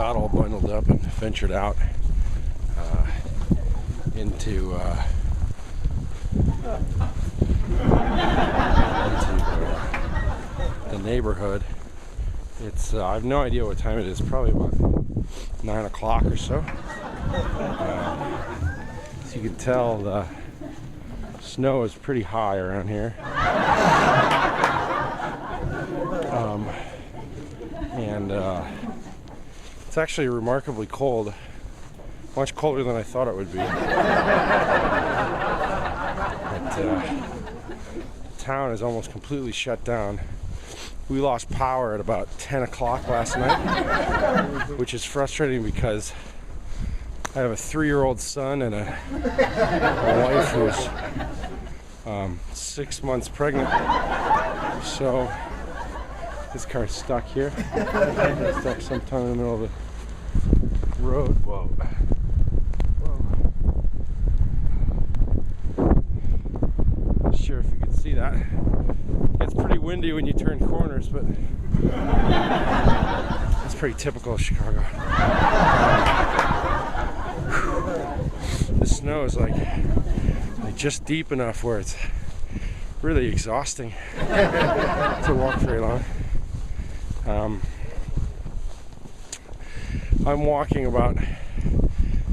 got all bundled up and ventured out into the neighborhood. It's I have no idea what time it is. Probably about 9 o'clock or so. As you can tell, the snow is pretty high around here. It's actually remarkably cold. Much colder than I thought it would be. But the town is almost completely shut down. We lost power at about 10 o'clock last night, which is frustrating because I have a 3-year-old son and a wife who's 6 months pregnant. So this car's stuck here. Stuck sometime in the middle of the road. Whoa. Not sure if you can see that. It's pretty windy when you turn corners, but it's pretty typical of Chicago. The snow is like just deep enough where it's really exhausting to walk very long. I'm walking about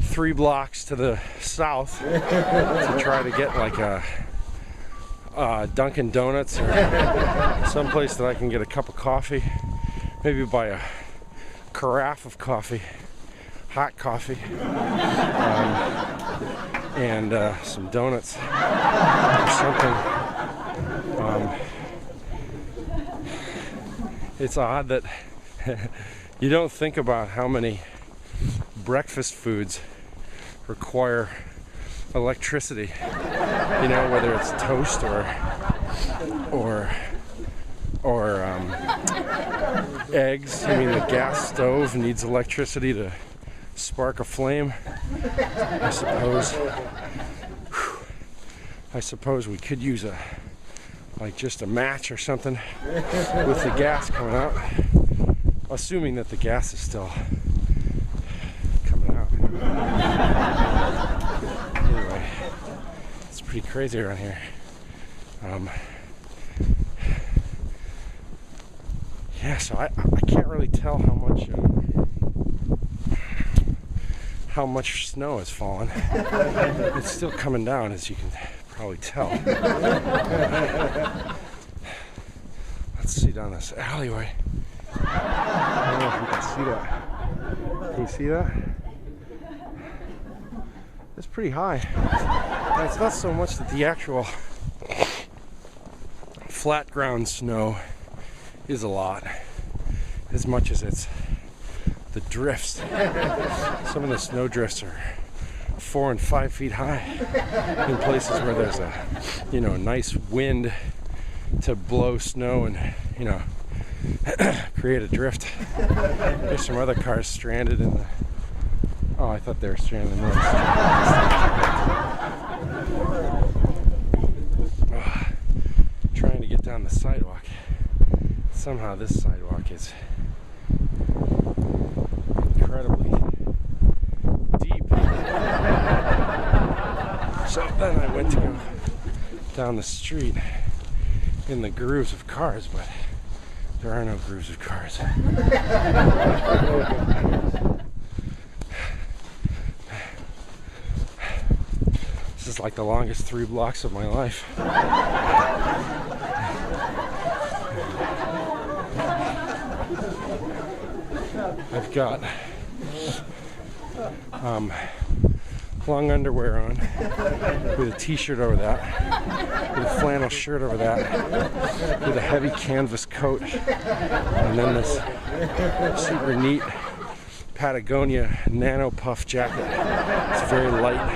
3 blocks to the south to try to get like a Dunkin' Donuts or someplace that I can get a cup of coffee, maybe buy a carafe of coffee, hot coffee, and some donuts or something. It's odd that you don't think about how many breakfast foods require electricity. You know, whether it's toast or eggs. I mean, the gas stove needs electricity to spark a flame. I suppose we could use just a match or something with the gas coming out, assuming that the gas is still coming out. Anyway, it's pretty crazy around here. Yeah, so I can't really tell how much snow has fallen. It's still coming down, as you can probably tell. Let's see down this alleyway. I don't know if you can see that. Can you see that? It's pretty high. And it's not so much that the actual flat ground snow is a lot, as much as it's the drifts. Some of the snow drifts are 4 and 5 feet high in places where there's a nice wind to blow snow and create a drift. There's some other cars stranded in the I thought they were stranded in the middle of the street. Trying to get down the sidewalk. Somehow this sidewalk is incredibly deep. So then I went to go down the street in the grooves of cars, but there are no grooves of cars. This is like the longest 3 blocks of my life. I've got long underwear on with a t-shirt over that, with a flannel shirt over that, with a heavy canvas coat, and then this super neat Patagonia nano puff jacket. It's very light,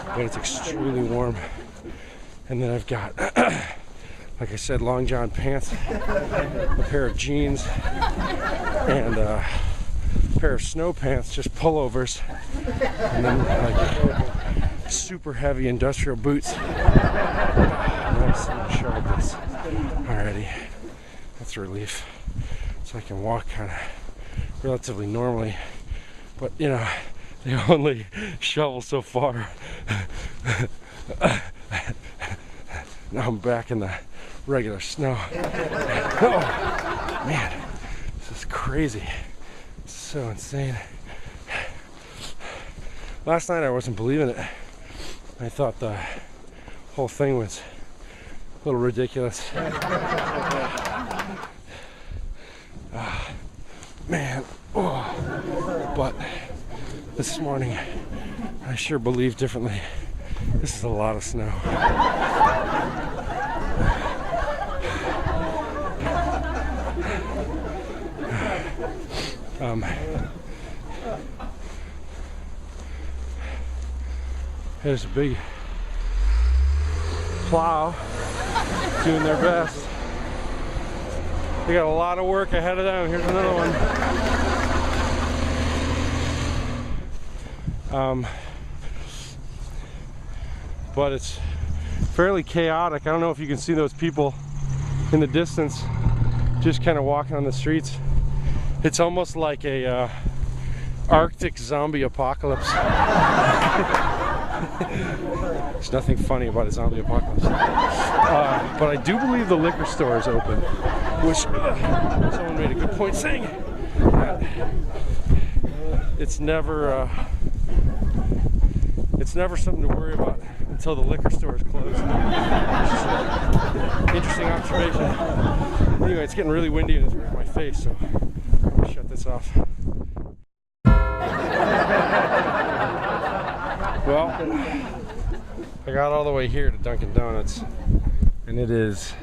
but it's extremely warm. And then I've got, like I said, long john pants, a pair of jeans, and a pair of snow pants, just pullovers, and then like super heavy industrial boots. Nice, I'm showed this already. That's a relief. So I can walk kind of relatively normally, but you know, they only shovel so far. Now I'm back in the regular snow. Oh man, this is crazy. It's so insane. Last night I wasn't believing it. I thought the whole thing was a little ridiculous. Man, oh. But this morning I sure believe differently. This is a lot of snow. There's a big plow doing their best. They got a lot of work ahead of them. Here's another one. But it's fairly chaotic. I don't know if you can see those people in the distance just kind of walking on the streets. It's almost like a Arctic zombie apocalypse. There's nothing funny about a zombie apocalypse. But I do believe the liquor store is open, which someone made a good point saying that it's never something to worry about until the liquor store is closed. Interesting observation. Anyway, it's getting really windy and it's hurting my face, so I'm gonna shut this off. Well, I got all the way here to Dunkin' Donuts, and it is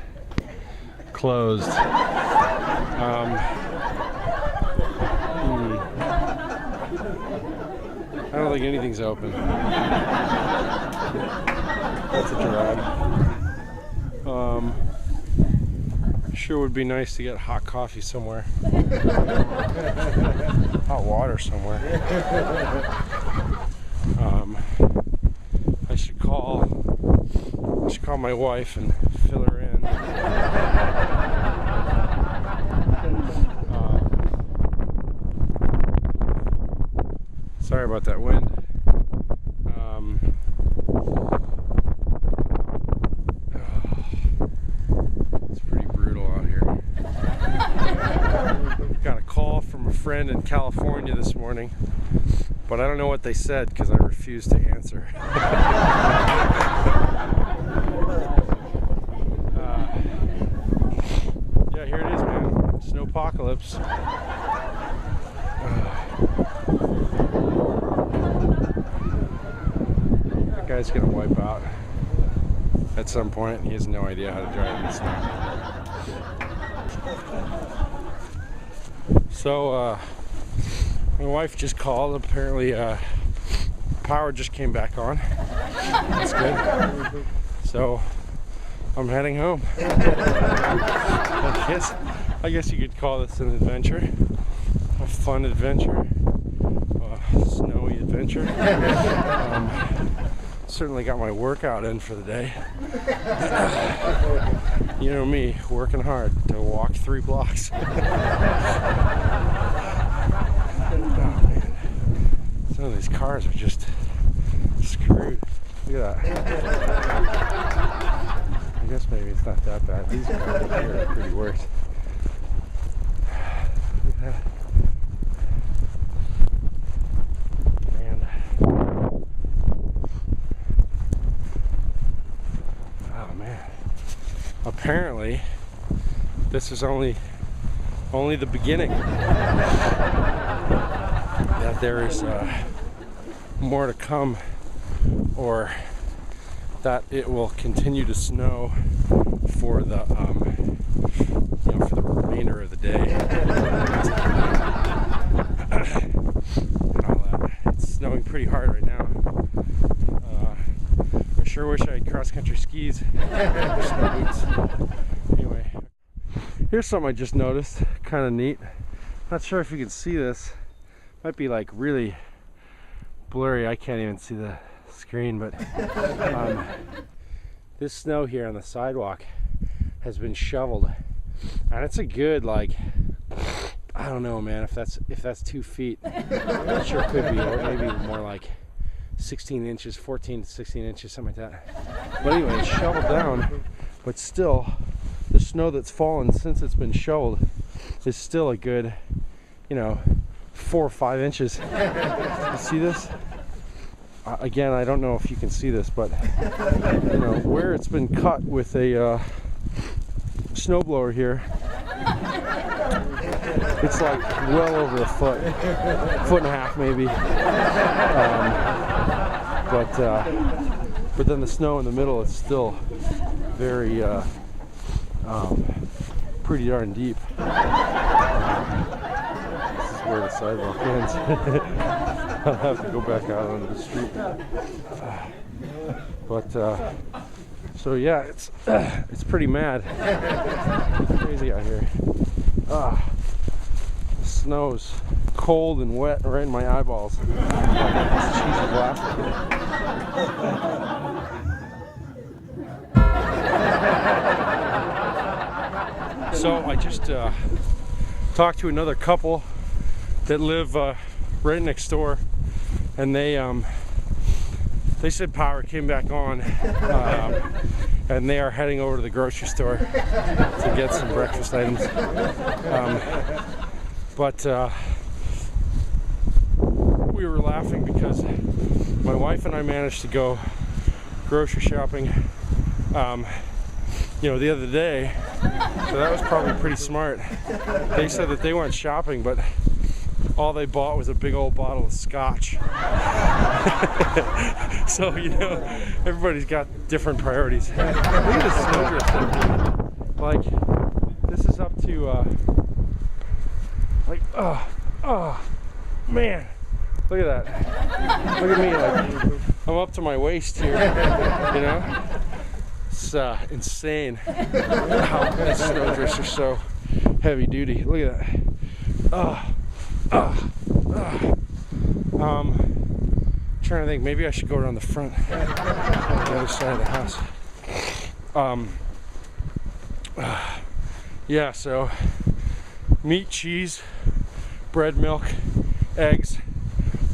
closed. I don't think anything's open. That's a drag. Sure would be nice to get hot coffee somewhere. Hot water somewhere. I should call my wife and fill her in. Sorry about that wind. It's pretty brutal out here. Got a call from a friend in California this morning, but I don't know what they said because I refused to answer. Yeah, here it is, man. Snowpocalypse. That guy's gonna wipe out at some point. He has no idea how to drive in the snow. So, my wife just called. Apparently, power just came back on. That's good. So, I'm heading home. I guess you could call this an adventure, a fun adventure, a snowy adventure. Certainly got my workout in for the day. You know me, working hard to walk 3 blocks. Oh man, some of these cars are just screwed. Look at that. I guess maybe it's not that bad. These cars here are pretty worse. Look at that. And oh man. Apparently this is only the beginning. That there is more to come, or that it will continue to snow for the for the remainder of the day. And all that. It's snowing pretty hard right now. I sure wish I had cross-country skis or snow boots. Anyway, here's something I just noticed, kind of neat. Not sure if you can see this. Might be like really blurry. I can't even see the screen, but this snow here on the sidewalk has been shoveled, and it's a good, like, I I don't know, man, if that's 2 feet. It sure could be, or maybe more like 16 inches, 14 to 16 inches, something like that. But anyway, it's shoveled down, but still, the snow that's fallen since it's been shoveled is still a good, 4 or 5 inches. You see this? Again, I don't know if you can see this, but where it's been cut with a snowblower here, it's like well over a foot and a half maybe. But then the snow in the middle is still very pretty darn deep. This is where the sidewalk ends. I'll have to go back out onto the street. So yeah, it's pretty mad. It's crazy out here. The snow's cold and wet right in my eyeballs. This cheesy plastic. So I just talked to another couple that live right next door, and they said power came back on, and they are heading over to the grocery store to get some breakfast items. But we were laughing because my wife and I managed to go grocery shopping the other day, so that was probably pretty smart. They said that they went shopping, but all they bought was a big old bottle of scotch. So, everybody's got different priorities. Look at this snowdrift. Like, this is up to, man. Look at that. Look at me, like, I'm up to my waist here, It's insane how these snowdrifts are so heavy duty. Look at that. Trying to think, maybe I should go around the front, the other side of the house. Yeah, so meat, cheese, bread, milk, eggs,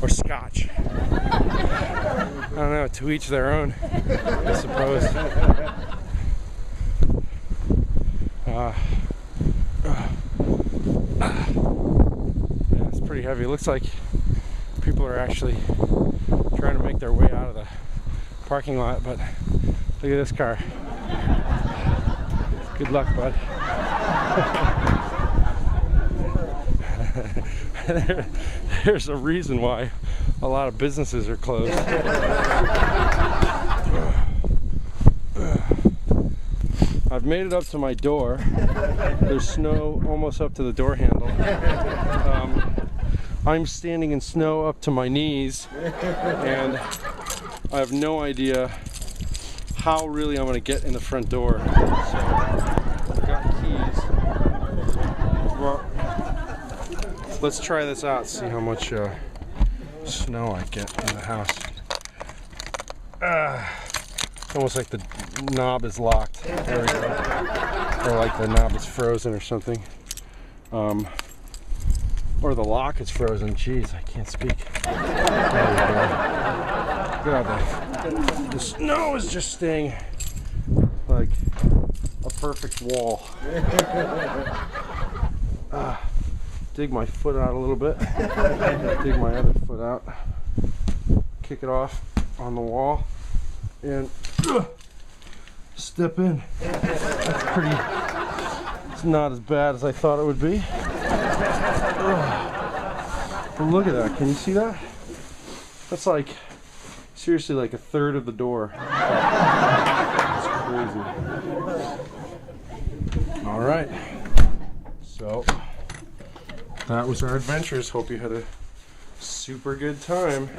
or scotch. I don't know, to each their own, I suppose. Yeah, it's pretty heavy. It looks like people are actually trying to make their way out of the parking lot, but look at this car. Good luck, bud. There's a reason why a lot of businesses are closed. I've made it up to my door. There's snow almost up to the door handle. I'm standing in snow up to my knees, and I have no idea how really I'm going to get in the front door. So, I've got keys. Well, let's try this out, see how much snow I get in the house. It's almost like the knob is locked. There we go. Or like the knob is frozen or something. Or the lock is frozen. Jeez, I can't speak. There we go. God, the snow is just staying like a perfect wall. Dig my foot out a little bit. Dig my other foot out. Kick it off on the wall. And step in. That's pretty, it's not as bad as I thought it would be. But look at that, can you see that? That's like, seriously like a third of the door. That's crazy. Alright, so that was our adventures. Hope you had a super good time.